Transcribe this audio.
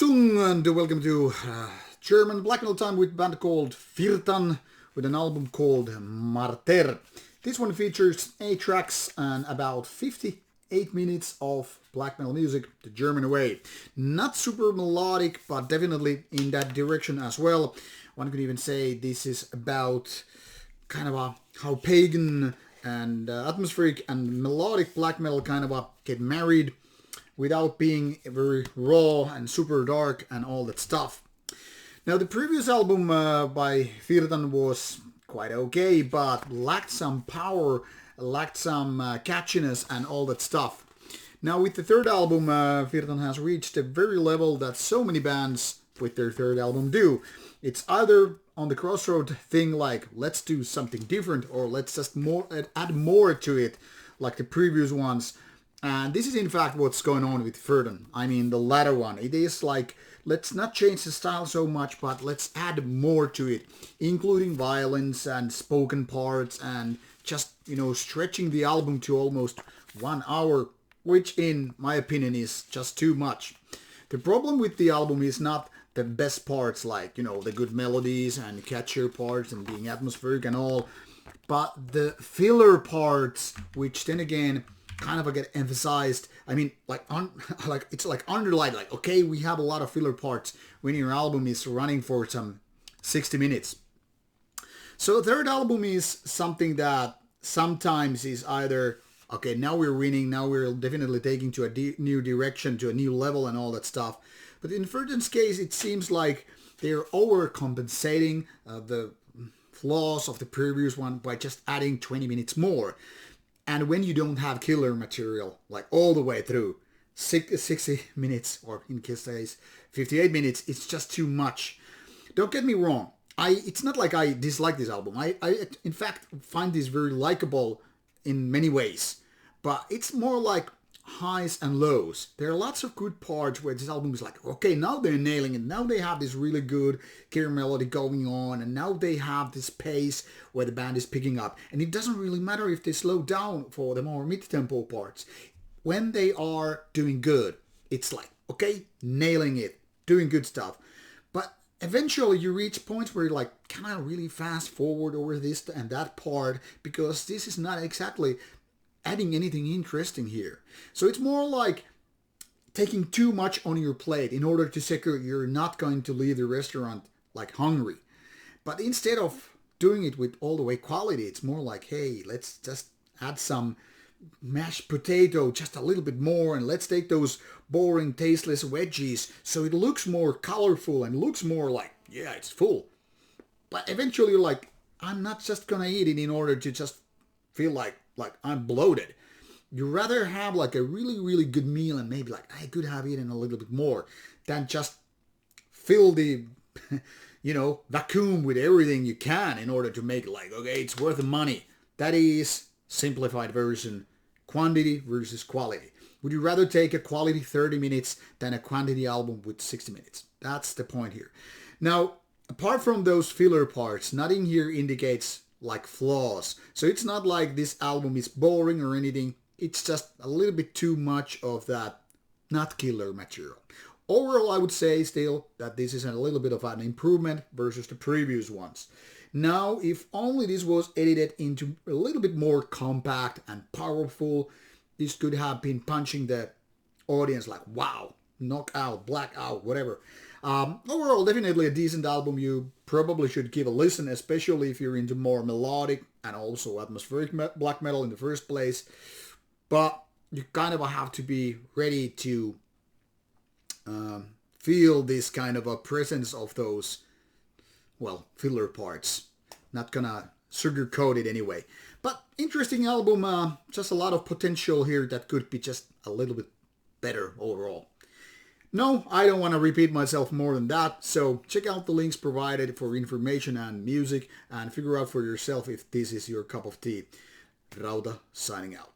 Achtung and welcome to German black metal time with a band called Firtan with an album called Marter. This one features 8 tracks and about 58 minutes of black metal music the German way. Not super melodic, but definitely in that direction as well. One could even say this is about kind of how pagan and atmospheric and melodic black metal kind of get married without being very raw and super dark and all that stuff. Now the previous album by Firtan was quite okay, but lacked some power, lacked some catchiness and all that stuff. Now with the third album, Firtan has reached a very level that so many bands with their third album do. It's either on the crossroad thing like let's do something different or let's just add more to it like the previous ones. And this is in fact what's going on with Firtan. I mean the latter one. It is like let's not change the style so much, but let's add more to it, including violins and spoken parts and just, stretching the album to almost 1 hour, which in my opinion is just too much. The problem with the album is not the best parts like, the good melodies and catchier parts and being atmospheric and all, but the filler parts, which then again kind of get emphasized. I mean, it's like underlined, like, okay, we have a lot of filler parts when your album is running for some 60 minutes. So the third album is something that sometimes is either, okay, now we're winning, now we're definitely taking to a new direction, to a new level and all that stuff. But in Firtan's case, it seems like they're overcompensating the flaws of the previous one by just adding 20 minutes more. And when you don't have killer material, like all the way through, 60 minutes, or in this case, 58 minutes, it's just too much. Don't get me wrong. It's not like I dislike this album. I in fact, find this very likable in many ways. But it's more like highs and lows. There are lots of good parts where this album is like, okay, now they're nailing it. Now they have this really good killer melody going on. And now they have this pace where the band is picking up. And it doesn't really matter if they slow down for the more mid-tempo parts. When they are doing good, it's like, okay, nailing it, doing good stuff. But eventually you reach points where you're like, can I really fast forward over this and that part? Because this is not exactly adding anything interesting here. So it's more like taking too much on your plate in order to secure you're not going to leave the restaurant like hungry. But instead of doing it with all the way quality, it's more like, hey, let's just add some mashed potato just a little bit more, and let's take those boring tasteless veggies so it looks more colorful and looks more like, yeah, it's full. But eventually you're like, I'm not just gonna eat it in order to just feel like I'm bloated. You rather have like a really, really good meal and maybe like I could have eaten a little bit more than just fill the, vacuum with everything you can in order to make it like, okay, it's worth the money. That is simplified version, quantity versus quality. Would you rather take a quality 30 minutes than a quantity album with 60 minutes? That's the point here. Now, apart from those filler parts, nothing here indicates like flaws. So it's not like this album is boring or anything. It's just a little bit too much of that not killer material. Overall, I would say still that this is a little bit of an improvement versus the previous ones. Now, if only this was edited into a little bit more compact and powerful, this could have been punching the audience like, wow, knockout, blackout, whatever. Overall, definitely a decent album. You probably should give a listen, especially if you're into more melodic and also atmospheric black metal in the first place. But you kind of have to be ready to feel this kind of a presence of those, filler parts. Not gonna sugarcoat it anyway. But interesting album, just a lot of potential here that could be just a little bit better overall. No, I don't want to repeat myself more than that, so check out the links provided for information and music and figure out for yourself if this is your cup of tea. Rauta signing out.